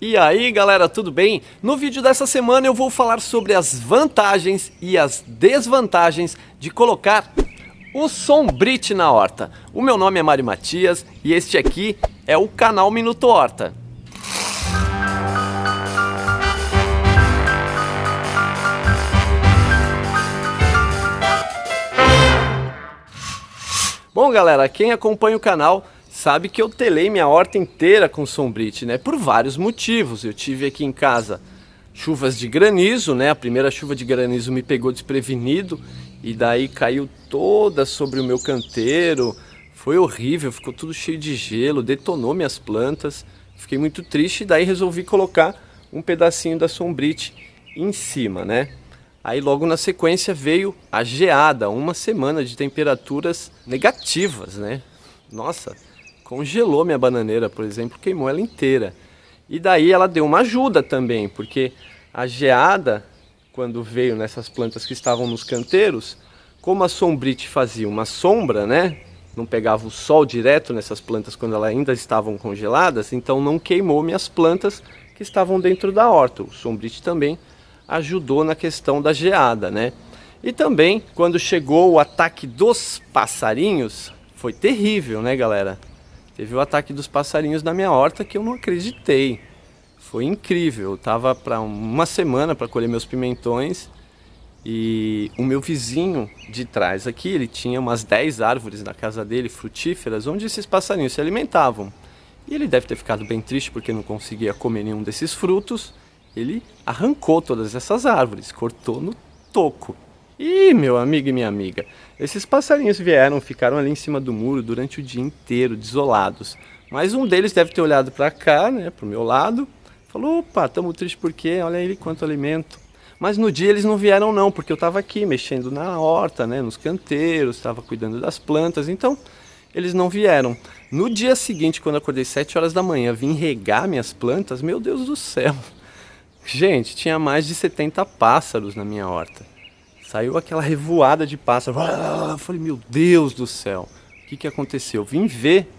E aí galera, tudo bem? No vídeo dessa semana eu vou falar sobre as vantagens e as desvantagens de colocar o Sombrite na horta. O meu nome é Mário Matias e este aqui é o canal Minuto Horta. Bom galera, quem acompanha o canal sabe que eu telei minha horta inteira com Sombrite, né? Por vários motivos. Eu tive aqui em casa chuvas de granizo, né? A primeira chuva de granizo me pegou desprevenido e daí caiu toda sobre o meu canteiro. Foi horrível, ficou tudo cheio de gelo, detonou minhas plantas. Fiquei muito triste e daí resolvi colocar um pedacinho da Sombrite em cima, né? Aí logo na sequência veio a geada, uma semana de temperaturas negativas, né? Nossa, congelou minha bananeira, por exemplo, queimou ela inteira. E daí ela deu uma ajuda também, porque a geada, quando veio nessas plantas que estavam nos canteiros, como a Sombrite fazia uma sombra, né? Não pegava o sol direto nessas plantas quando elas ainda estavam congeladas, então não queimou minhas plantas que estavam dentro da horta. O Sombrite também ajudou na questão da geada, né? E também, quando chegou o ataque dos passarinhos, foi terrível, né, galera? Teve o ataque dos passarinhos na minha horta que eu não acreditei. Foi incrível. Eu tava para uma semana para colher meus pimentões e o meu vizinho de trás aqui, ele tinha umas 10 árvores na casa dele, frutíferas, onde esses passarinhos se alimentavam. E ele deve ter ficado bem triste porque não conseguia comer nenhum desses frutos. Ele arrancou todas essas árvores, cortou no toco. E meu amigo e minha amiga, esses passarinhos vieram, ficaram ali em cima do muro durante o dia inteiro, desolados. Mas um deles deve ter olhado para cá, né, pro meu lado, falou: opa, estamos tristes porque olha ele quanto alimento. Mas no dia eles não vieram não, porque eu estava aqui mexendo na horta, né, nos canteiros, estava cuidando das plantas, então eles não vieram. No dia seguinte, quando eu acordei 7 horas da manhã, vim regar minhas plantas, meu Deus do céu. Gente, tinha mais de 70 pássaros na minha horta. Saiu aquela revoada de pássaro. Eu falei, meu Deus do céu, o que aconteceu? Vim ver,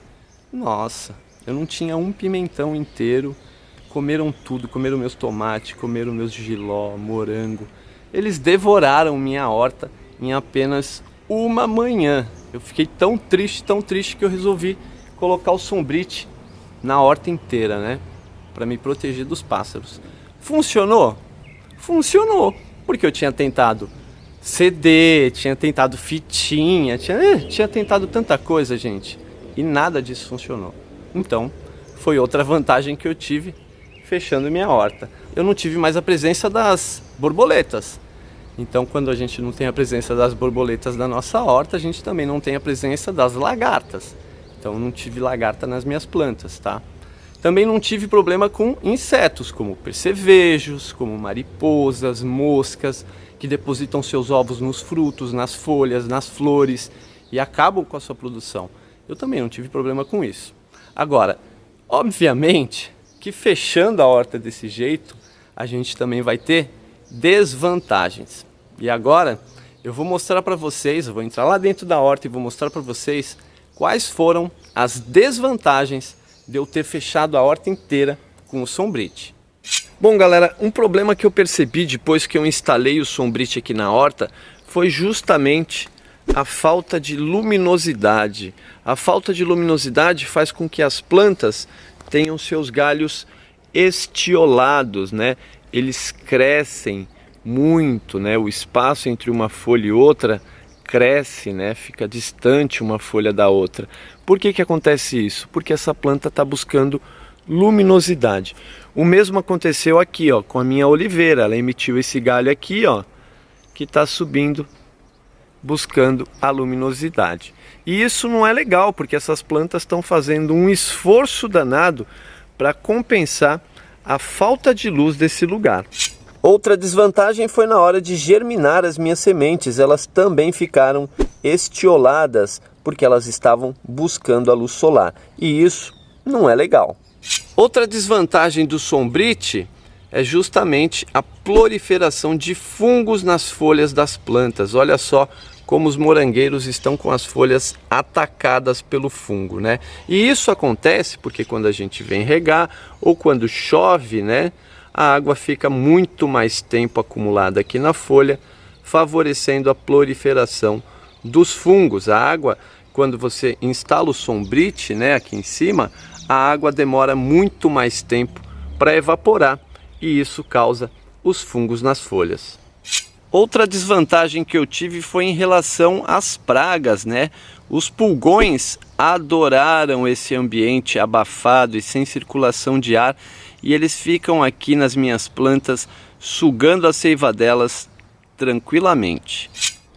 nossa, eu não tinha um pimentão inteiro. Comeram tudo, comeram meus tomates, comeram meus jiló, morango. Eles devoraram minha horta em apenas uma manhã. Eu fiquei tão triste que eu resolvi colocar o Sombrite na horta inteira, né? Para me proteger dos pássaros. Funcionou? Funcionou, porque eu tinha tentado CD, tinha tentado fitinha, tinha tentado tanta coisa, gente, e nada disso funcionou. Então, foi outra vantagem que eu tive fechando minha horta. Eu não tive mais a presença das borboletas. Então, quando a gente não tem a presença das borboletas da nossa horta, a gente também não tem a presença das lagartas. Então, eu não tive lagarta nas minhas plantas, tá? Também não tive problema com insetos, como percevejos, como mariposas, moscas, que depositam seus ovos nos frutos, nas folhas, nas flores e acabam com a sua produção. Eu também não tive problema com isso. Agora, obviamente que fechando a horta desse jeito, a gente também vai ter desvantagens. E agora eu vou mostrar para vocês, eu vou entrar lá dentro da horta e vou mostrar para vocês quais foram as desvantagens de eu ter fechado a horta inteira com o Sombrite. Bom galera, um problema que eu percebi depois que eu instalei o Sombrite aqui na horta foi justamente a falta de luminosidade. A falta de luminosidade faz com que as plantas tenham seus galhos estiolados, né? Eles crescem muito, né? O espaço entre uma folha e outra cresce, né? Fica distante uma folha da outra. Por que acontece isso? Porque essa planta está buscando luminosidade. O mesmo aconteceu aqui, ó, com a minha oliveira. Ela emitiu esse galho aqui, ó, que está subindo, buscando a luminosidade. E isso não é legal, porque essas plantas estão fazendo um esforço danado para compensar a falta de luz desse lugar. Outra desvantagem foi na hora de germinar as minhas sementes. Elas também ficaram estioladas, porque elas estavam buscando a luz solar. E isso não é legal. Outra desvantagem do Sombrite é justamente a proliferação de fungos nas folhas das plantas. Olha só como os morangueiros estão com as folhas atacadas pelo fungo, né? E isso acontece porque quando a gente vem regar ou quando chove, né, a água fica muito mais tempo acumulada aqui na folha, favorecendo a proliferação dos fungos. A água, quando você instala o Sombrite, né, aqui em cima, a água demora muito mais tempo para evaporar e isso causa os fungos nas folhas. Outra desvantagem que eu tive foi em relação às pragas, né? Os pulgões adoraram esse ambiente abafado e sem circulação de ar e eles ficam aqui nas minhas plantas sugando a seiva delas tranquilamente.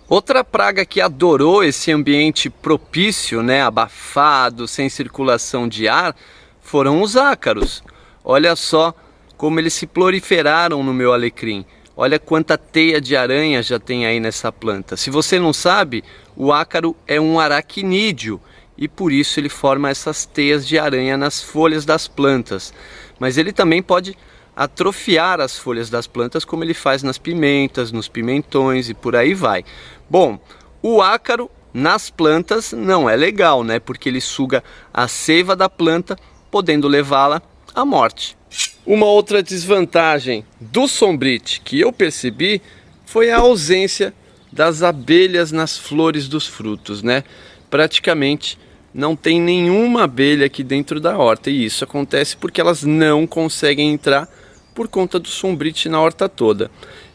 Outra praga que adorou esse ambiente propício, né, abafado, sem circulação de ar, foram os ácaros. Olha só como eles se proliferaram no meu alecrim. Olha quanta teia de aranha já tem aí nessa planta. Se você não sabe, o ácaro é um aracnídeo e por isso ele forma essas teias de aranha nas folhas das plantas. Mas ele também pode atrofiar as folhas das plantas, como ele faz nas pimentas, nos pimentões e por aí vai. Bom, o ácaro nas plantas não é legal, né? Porque ele suga a seiva da planta, podendo levá-la à morte. Uma outra desvantagem do Sombrite que eu percebi foi a ausência das abelhas nas flores dos frutos, né? Praticamente não tem nenhuma abelha aqui dentro da horta e isso acontece porque elas não conseguem entrar por conta do Sombrite na horta toda.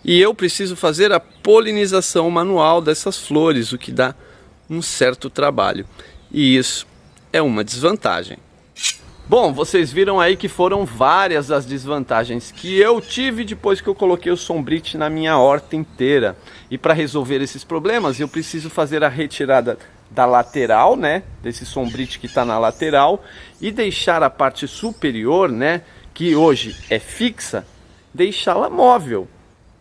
E eu preciso fazer a polinização manual dessas flores, o que dá um certo trabalho. E isso é uma desvantagem. Bom, vocês viram aí que foram várias as desvantagens que eu tive depois que eu coloquei o Sombrite na minha horta inteira. E para resolver esses problemas, eu preciso fazer a retirada da lateral, né, desse Sombrite que está na lateral, e deixar a parte superior, né, que hoje é fixa, deixá-la móvel.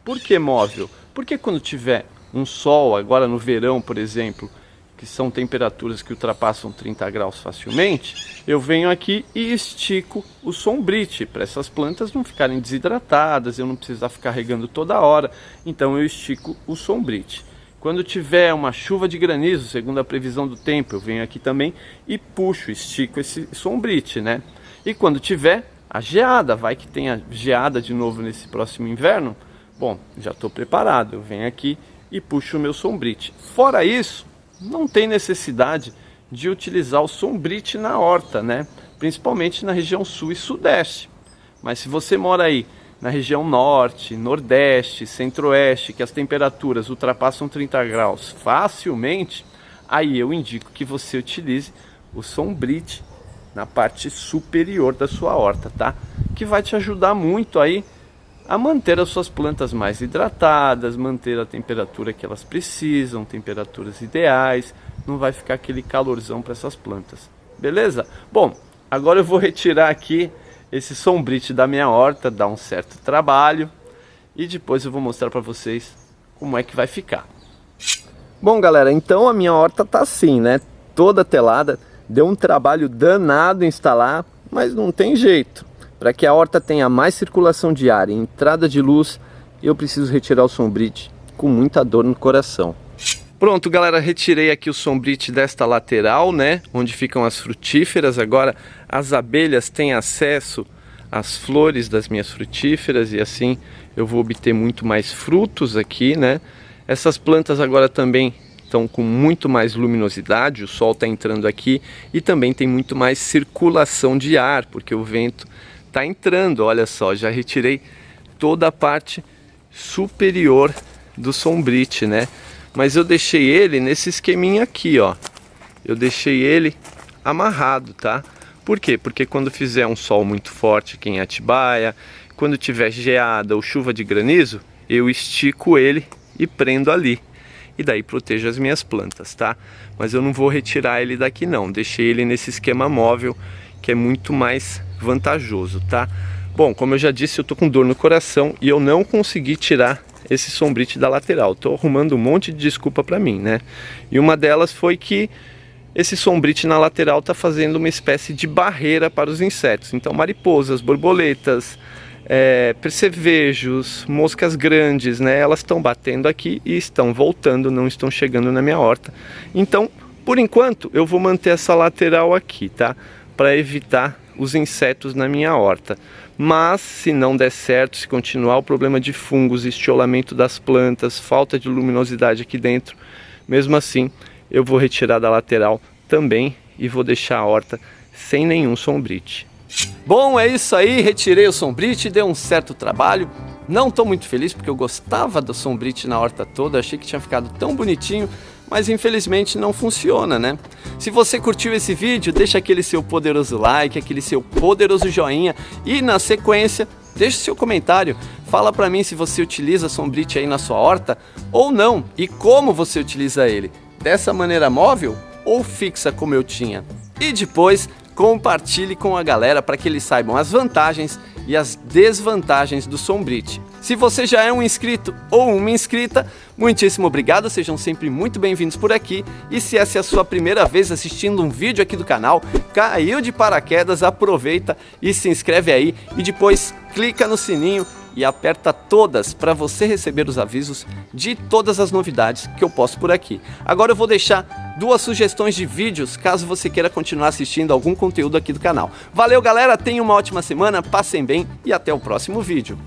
Por que móvel? Porque quando tiver um sol, agora no verão, por exemplo, que são temperaturas que ultrapassam 30 graus facilmente, eu venho aqui e estico o Sombrite para essas plantas não ficarem desidratadas, eu não precisar ficar regando toda hora, então eu estico o Sombrite. Quando tiver uma chuva de granizo, segundo a previsão do tempo, eu venho aqui também e puxo, estico esse Sombrite, né? E quando tiver a geada, vai que tenha geada de novo nesse próximo inverno, bom, já estou preparado, eu venho aqui e puxo o meu Sombrite. Fora isso, não tem necessidade de utilizar o Sombrite na horta, né? Principalmente na região sul e sudeste. Mas se você mora aí na região norte, nordeste, centro-oeste, que as temperaturas ultrapassam 30 graus facilmente, aí eu indico que você utilize o Sombrite na parte superior da sua horta, tá? Que vai te ajudar muito aí a manter as suas plantas mais hidratadas, manter a temperatura que elas precisam, temperaturas ideais, não vai ficar aquele calorzão para essas plantas, beleza? Bom, agora eu vou retirar aqui esse Sombrite da minha horta, dá um certo trabalho, e depois eu vou mostrar para vocês como é que vai ficar. Bom galera, então a minha horta tá assim, né? Toda telada, deu um trabalho danado instalar, mas não tem jeito. Para que a horta tenha mais circulação de ar e entrada de luz, eu preciso retirar o Sombrite com muita dor no coração. Pronto, galera, retirei aqui o Sombrite desta lateral, né, onde ficam as frutíferas. Agora as abelhas têm acesso às flores das minhas frutíferas e assim eu vou obter muito mais frutos aqui, né. Essas plantas agora também estão com muito mais luminosidade, o sol está entrando aqui e também tem muito mais circulação de ar, porque o vento está entrando. Olha só, já retirei toda a parte superior do Sombrite, né? Mas eu deixei ele nesse esqueminha aqui, ó. Eu deixei ele amarrado, tá? Por quê? Porque quando fizer um sol muito forte aqui em Atibaia, quando tiver geada ou chuva de granizo, eu estico ele e prendo ali. E daí protejo as minhas plantas, tá? Mas eu não vou retirar ele daqui não. Deixei ele nesse esquema móvel, que é muito mais vantajoso, tá? Bom, como eu já disse, eu tô com dor no coração e eu não consegui tirar esse Sombrite da lateral. Tô arrumando um monte de desculpa para mim, né? E uma delas foi que esse Sombrite na lateral tá fazendo uma espécie de barreira para os insetos. Então mariposas, borboletas, percevejos, moscas grandes, né? Elas estão batendo aqui e estão voltando, não estão chegando na minha horta. Então, por enquanto, eu vou manter essa lateral aqui, tá? Para evitar os insetos na minha horta. Mas, se não der certo, se continuar o problema de fungos, estiolamento das plantas, falta de luminosidade aqui dentro, mesmo assim, eu vou retirar da lateral também e vou deixar a horta sem nenhum sombrite. Bom, é isso aí, retirei o sombrite, deu um certo trabalho. Não estou muito feliz porque eu gostava do sombrite na horta toda, achei que tinha ficado tão bonitinho, mas infelizmente não funciona, né? Se você curtiu esse vídeo, deixa aquele seu poderoso like, aquele seu poderoso joinha e na sequência, deixa o seu comentário. Fala pra mim se você utiliza sombrite aí na sua horta ou não e como você utiliza ele. Dessa maneira móvel ou fixa como eu tinha? E depois, compartilhe com a galera para que eles saibam as vantagens e as desvantagens do sombrite. Se você já é um inscrito ou uma inscrita, muitíssimo obrigado, sejam sempre muito bem-vindos por aqui. E se essa é a sua primeira vez assistindo um vídeo aqui do canal, caiu de paraquedas, aproveita e se inscreve aí e depois clica no sininho e aperta todas para você receber os avisos de todas as novidades que eu posto por aqui. Agora eu vou deixar 2 sugestões de vídeos caso você queira continuar assistindo algum conteúdo aqui do canal. Valeu galera, tenham uma ótima semana, passem bem e até o próximo vídeo.